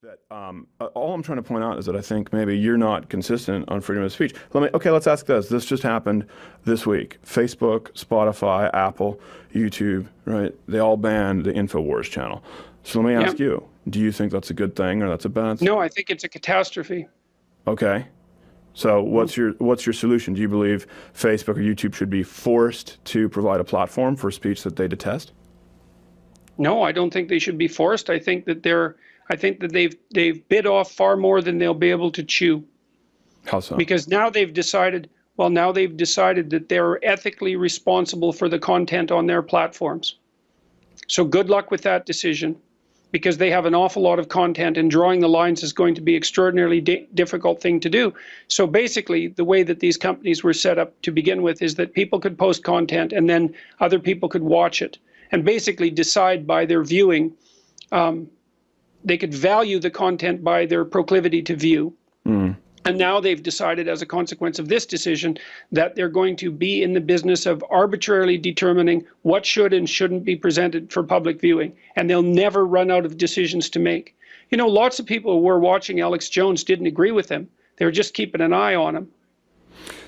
that all I'm trying to point out is that I think maybe you're not consistent on freedom of speech. Let's ask this. This just happened this week. Facebook, Spotify, Apple, YouTube, right? They all banned the InfoWars channel. So let me ask you, do you think that's a good thing or that's a bad thing? No, I think it's a catastrophe. Okay. So what's your solution? Do you believe Facebook or YouTube should be forced to provide a platform for speech that they detest? No, I don't think they should be forced. I think that they've bit off far more than they'll be able to chew. How so? Because now they've decided that they're ethically responsible for the content on their platforms. So good luck with that decision, because they have an awful lot of content, and drawing the lines is going to be extraordinarily difficult thing to do. So basically, the way that these companies were set up to begin with is that people could post content and then other people could watch it and basically decide by their viewing. They could value the content by their proclivity to view. Mm. And now they've decided, as a consequence of this decision, that they're going to be in the business of arbitrarily determining what should and shouldn't be presented for public viewing. And they'll never run out of decisions to make. You know, lots of people who were watching Alex Jones didn't agree with him. They were just keeping an eye on him.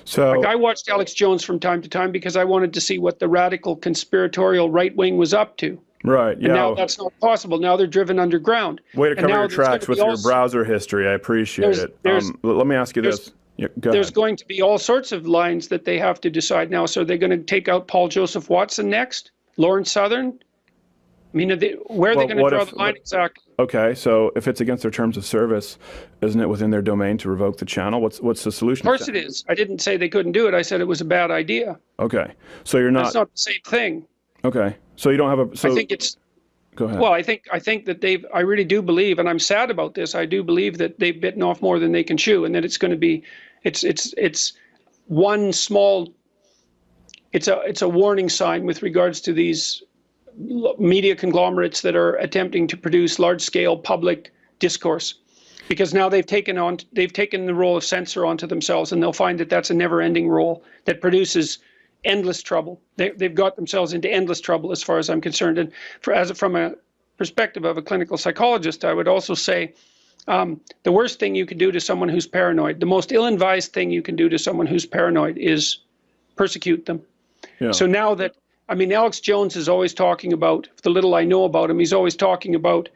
So, like, I watched Alex Jones from time to time because I wanted to see what the radical conspiratorial right wing was up to. Right. Yeah. And now that's not possible. Now they're driven underground. Way to cover your tracks with your browser history. I appreciate it. Let me ask you this. There's going to be all sorts of lines that they have to decide now. So they're going to take out Paul Joseph Watson next, Lawrence Southern. I mean, where are they going to draw the line exactly? Okay, so if it's against their terms of service, isn't it within their domain to revoke the channel? What's the solution? Of course it is. I didn't say they couldn't do it. I said it was a bad idea. Okay, so you're not. That's not the same thing. Okay, so you don't have a. So, I think it's. Go ahead. Well, I think that they've. I really do believe, and I'm sad about this. I do believe that they've bitten off more than they can chew, and that it's going to be, it's one small. It's a warning sign with regards to these media conglomerates that are attempting to produce large-scale public discourse, because now they've taken the role of censor onto themselves, and they'll find that that's a never-ending role that produces endless trouble. They've got themselves into endless trouble, as far as I'm concerned. And from a perspective of a clinical psychologist, I would also say the worst thing you can do to someone who's paranoid, the most ill-advised thing you can do to someone who's paranoid, is persecute them. Yeah. So now that, I mean, Alex Jones is always talking about, the little I know about him, he's always talking about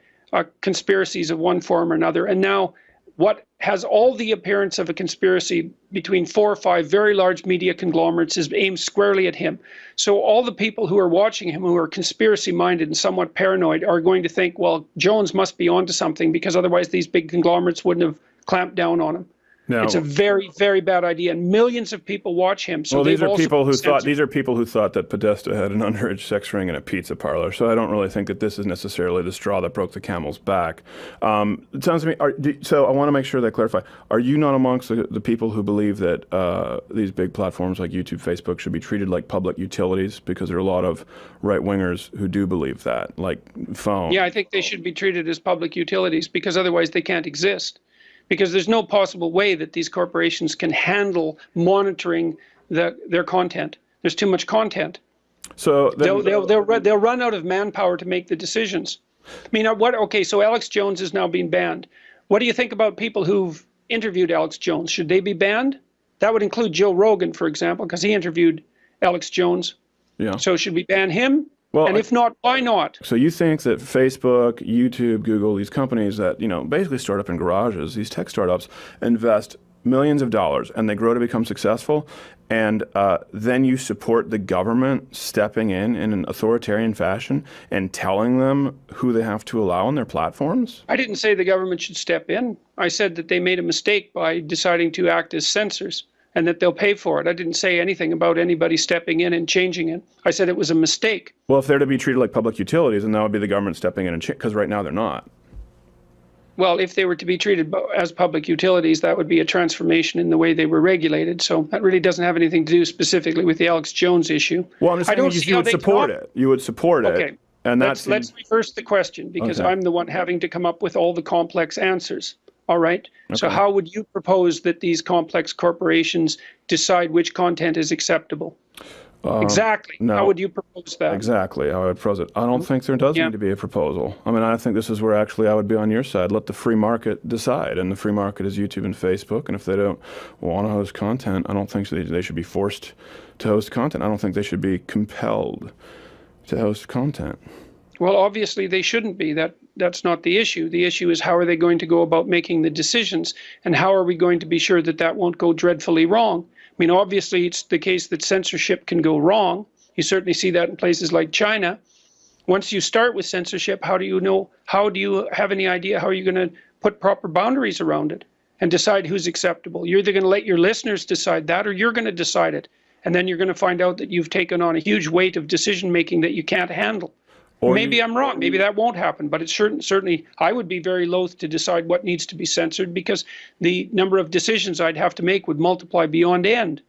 conspiracies of one form or another. And now what has all the appearance of a conspiracy between 4 or 5 very large media conglomerates is aimed squarely at him. So all the people who are watching him, who are conspiracy-minded and somewhat paranoid, are going to think, well, Jones must be onto something, because otherwise these big conglomerates wouldn't have clamped down on him. No. It's a very, very bad idea, and millions of people watch him. So well, these are people who thought that Podesta had an underage sex ring in a pizza parlor. So I don't really think that this is necessarily the straw that broke the camel's back. It sounds to me. So I want to make sure that I clarify. Are you not amongst the people who believe that these big platforms like YouTube, Facebook should be treated like public utilities? Because there are a lot of right-wingers who do believe that, like phone. Yeah, I think they should be treated as public utilities, because otherwise they can't exist. Because there's no possible way that these corporations can handle monitoring their content. There's too much content. So they'll run out of manpower to make the decisions. I mean, okay, so Alex Jones is now being banned. What do you think about people who've interviewed Alex Jones? Should they be banned? That would include Joe Rogan, for example, because he interviewed Alex Jones. Yeah. So should we ban him? Well, and if not, why not? So you think that Facebook, YouTube, Google, these companies that, basically start up in garages, these tech startups, invest millions of dollars and they grow to become successful, and then you support the government stepping in an authoritarian fashion and telling them who they have to allow on their platforms? I didn't say the government should step in. I said that they made a mistake by deciding to act as censors, and that they'll pay for it. I didn't say anything about anybody stepping in and changing it. I said it was a mistake. Well, if they're to be treated like public utilities, then that would be the government stepping in and because right now they're not. Well, if they were to be treated as public utilities, that would be a transformation in the way they were regulated. So that really doesn't have anything to do specifically with the Alex Jones issue. Well, I'm just saying you would support it. You would support it. Okay. And let's reverse the question, because I'm the one having to come up with all the complex answers. All right. Okay. So how would you propose that these complex corporations decide which content is acceptable? Exactly. How No, would you propose that? exactly how I would propose it. I don't think there does Yeah. need to be a proposal. I mean, I think this is where actually I would be on your side. Let the free market decide, and the free market is YouTube and Facebook. And if they don't want to host content, I don't think they should be forced to host content. I don't think they should be compelled to host content. Well, obviously they shouldn't be. That's not the issue. The issue is how are they going to go about making the decisions, and how are we going to be sure that that won't go dreadfully wrong? I mean, obviously it's the case that censorship can go wrong. You certainly see that in places like China. Once you start with censorship, how do you know? How do you have any idea how you're going to put proper boundaries around it and decide who's acceptable? You're either going to let your listeners decide that, or you're going to decide it, and then you're going to find out that you've taken on a huge weight of decision making that you can't handle. Or Maybe I'm wrong. Maybe that won't happen. But it's certainly, I would be very loath to decide what needs to be censored, because the number of decisions I'd have to make would multiply beyond end.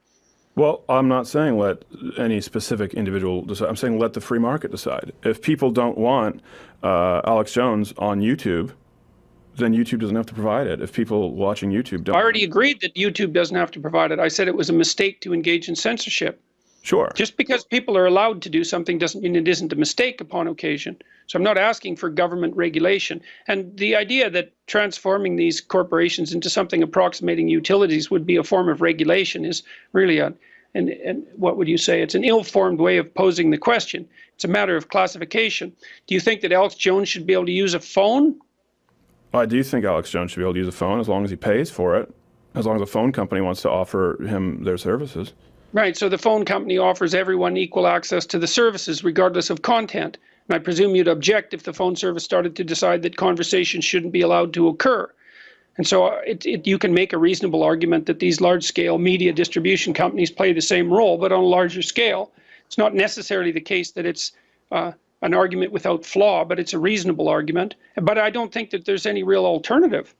Well, I'm not saying let any specific individual decide. I'm saying let the free market decide. If people don't want Alex Jones on YouTube, then YouTube doesn't have to provide it. If people watching YouTube don't. I already agreed that YouTube doesn't have to provide it. I said it was a mistake to engage in censorship. Sure. Just because people are allowed to do something doesn't mean it isn't a mistake upon occasion. So I'm not asking for government regulation. And the idea that transforming these corporations into something approximating utilities would be a form of regulation is really and what would you say? It's an ill-formed way of posing the question. It's a matter of classification. Do you think that Alex Jones should be able to use a phone? I do think Alex Jones should be able to use a phone as long as he pays for it, as long as a phone company wants to offer him their services. Right, so the phone company offers everyone equal access to the services regardless of content. And I presume you'd object if the phone service started to decide that conversations shouldn't be allowed to occur. And so you can make a reasonable argument that these large-scale media distribution companies play the same role, but on a larger scale. It's not necessarily the case that it's an argument without flaw, but it's a reasonable argument. But I don't think that there's any real alternative.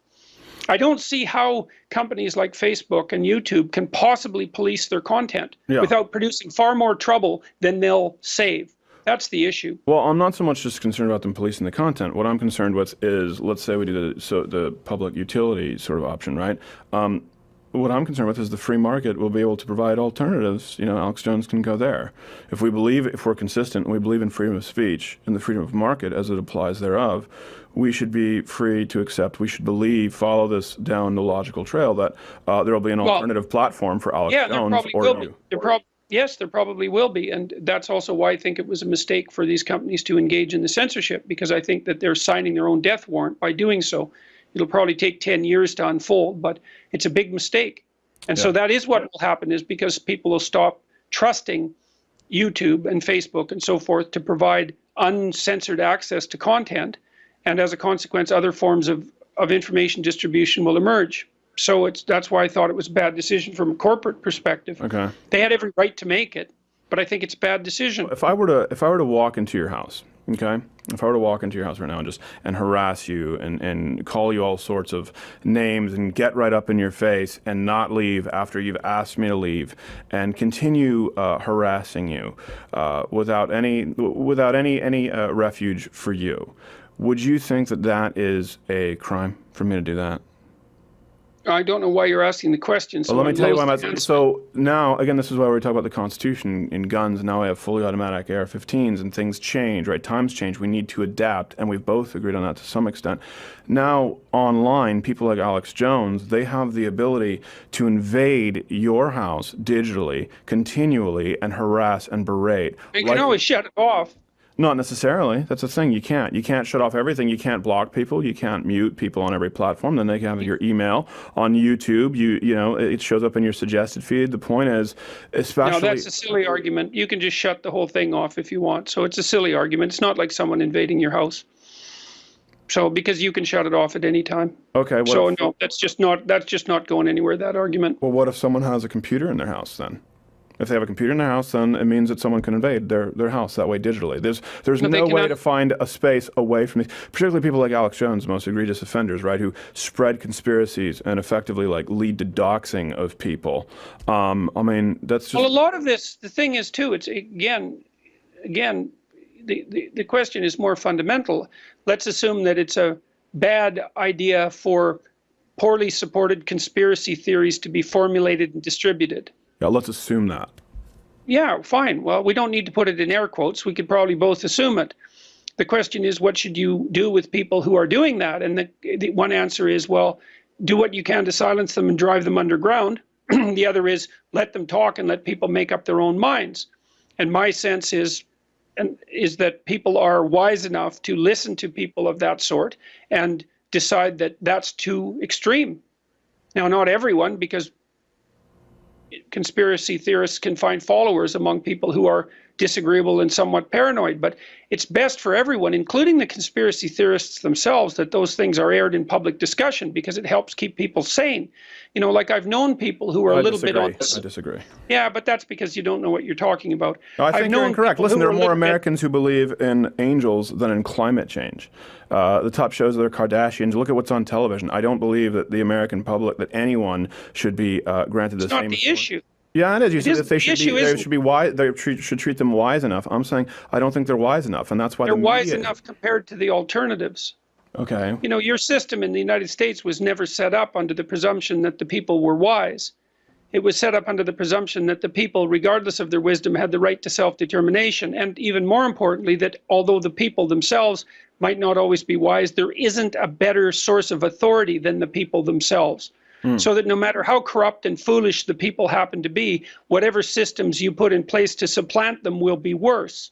I don't see how companies like Facebook and YouTube can possibly police their content without producing far more trouble than they'll save. That's the issue. Well, I'm not so much just concerned about them policing the content. What I'm concerned with is, let's say we do the public utility sort of option, right? What I'm concerned with is the free market will be able to provide alternatives. You know, Alex Jones can go there. If we're consistent, and we believe in freedom of speech and the freedom of market as it applies thereof, we should be free to accept, we should follow this down the logical trail that there will be an alternative platform for Alex Jones or you. Yes, there probably will be. And that's also why I think it was a mistake for these companies to engage in the censorship, because I think that they're signing their own death warrant by doing so. It'll probably take 10 years to unfold, but it's a big mistake. And so that is what will happen, is because people will stop trusting YouTube and Facebook and so forth to provide uncensored access to content. And as a consequence, other forms of information distribution will emerge. So that's why I thought it was a bad decision from a corporate perspective. Okay. They had every right to make it, but I think it's a bad decision. If I were to walk into your house, okay? If I were to walk into your house right now and harass you and call you all sorts of names and get right up in your face and not leave after you've asked me to leave and continue harassing you without any refuge for you, would you think that that is a crime for me to do that? I don't know why you're asking the question. So well, let me tell you why I'm asking. So now, again, this is why we're talking about the Constitution in guns. Now we have fully automatic AR-15s, and things change, right? Times change. We need to adapt, and we've both agreed on that to some extent. Now, online, people like Alex Jones, they have the ability to invade your house digitally, continually, and harass and berate. You can always shut it off. Not necessarily. That's the thing. You can't shut off everything. You can't block people. You can't mute people on every platform. Then they can have your email on YouTube. You know, it shows up in your suggested feed. The point is, especially. No, that's a silly argument. You can just shut the whole thing off if you want. So it's a silly argument. It's not like someone invading your house. So because you can shut it off at any time. Okay. So no, that's just not going anywhere, that argument. Well, what if someone has a computer in their house then? If they have a computer in their house, then it means that someone can invade their house that way digitally. There's no way to find a space away from these, particularly people like Alex Jones, the most egregious offenders, right, who spread conspiracies and effectively like lead to doxing of people. I mean, that's just. Well, a lot of this, the thing is too, it's again, the question is more fundamental. Let's assume that it's a bad idea for poorly supported conspiracy theories to be formulated and distributed. Yeah, let's assume that. Yeah, fine. Well, we don't need to put it in air quotes. We could probably both assume it. The question is, what should you do with people who are doing that? And the one answer is, well, do what you can to silence them and drive them underground. The other is let them talk and let people make up their own minds. And my sense is that people are wise enough to listen to people of that sort and decide that that's too extreme. Now, not everyone, because conspiracy theorists can find followers among people who are disagreeable and somewhat paranoid, but it's best for everyone, including the conspiracy theorists themselves, that those things are aired in public discussion, because it helps keep people sane. You know, like I've known people who are a little bit on this. I disagree. Yeah, but that's because you don't know what you're talking about. No, I think you're incorrect. Listen, there are more Americans who believe in angels than in climate change. The top shows are the Kardashians. Look at what's on television. I don't believe that the American public, that anyone should be granted the same. It's not the issue. Yeah, it is. You said that they should be wise. They should treat them wise enough. I'm saying I don't think they're wise enough, and that's why they're wise enough compared to the alternatives. Okay. You know, your system in the United States was never set up under the presumption that the people were wise. It was set up under the presumption that the people, regardless of their wisdom, had the right to self-determination. And even more importantly, that although the people themselves might not always be wise, there isn't a better source of authority than the people themselves. So that no matter how corrupt and foolish the people happen to be, whatever systems you put in place to supplant them will be worse.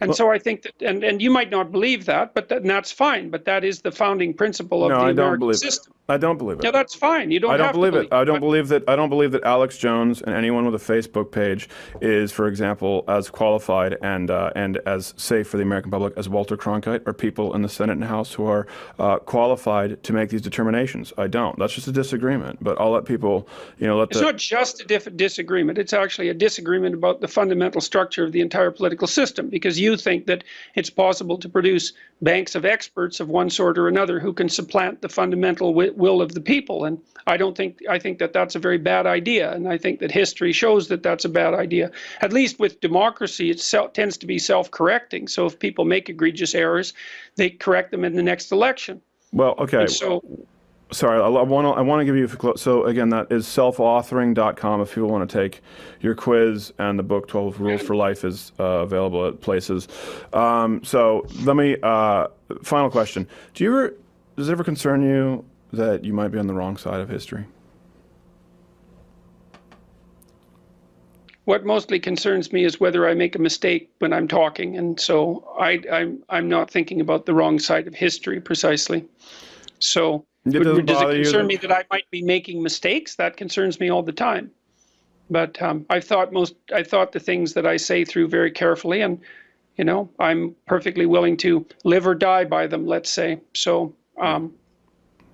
And so I think that, and you might not believe that, but that's fine. But that is the founding principle of the American system. I don't believe it. No, that's fine. You don't. I don't have believe to it. I don't believe that. I don't believe that Alex Jones and anyone with a Facebook page is, for example, as qualified and as safe for the American public as Walter Cronkite or people in the Senate and House who are qualified to make these determinations. I don't. That's just a disagreement. But I'll let people, you know, It's not just a disagreement. It's actually a disagreement about the fundamental structure of the entire political system, because you think that it's possible to produce banks of experts of one sort or another who can supplant the fundamental will of the people. And I think that that's a very bad idea. And I think that history shows that that's a bad idea. At least with democracy, it tends to be self-correcting. So if people make egregious errors, they correct them in the next election. Well, okay. Sorry, I want to give you a so again, that is selfauthoring.com if people want to take your quiz, and the book 12 Rules for Life is available at places. So let me final question. Does it ever concern you that you might be on the wrong side of history? What mostly concerns me is whether I make a mistake when I'm talking, and so I'm not thinking about the wrong side of history precisely. So does it concern me that I might be making mistakes? That concerns me all the time. But I thought the things that I say through very carefully, and you know, I'm perfectly willing to live or die by them, let's say. So.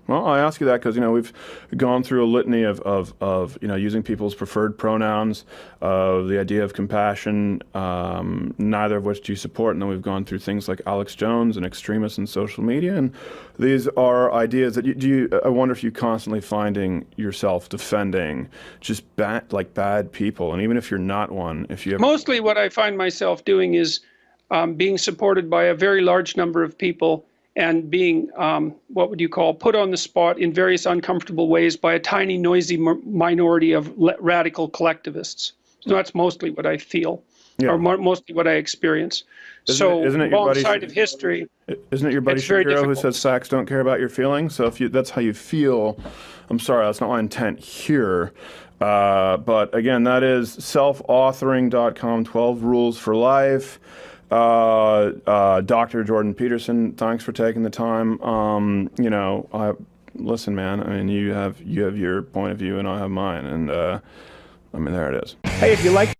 Well, I ask you that because, you know, we've gone through a litany of you know, using people's preferred pronouns, the idea of compassion, neither of which do you support, and then we've gone through things like Alex Jones and extremists in social media, and these are ideas that I wonder if you constantly finding yourself defending just bad people, and even if you're not one, if you mostly what I find myself doing is being supported by a very large number of people, and being, what would you call, put on the spot in various uncomfortable ways by a tiny, noisy minority of radical collectivists. So that's mostly what I feel, or mostly what I experience. Isn't it wrong side of history. Isn't it your buddy Shapiro who says facts don't care about your feelings? So if that's how you feel, I'm sorry, that's not my intent here. But again, that is selfauthoring.com, 12 Rules for Life. Dr. Jordan Peterson, thanks for taking the time. You know, listen, man, I mean, you have your point of view and I have mine, and I mean, there it is. Hey, if you like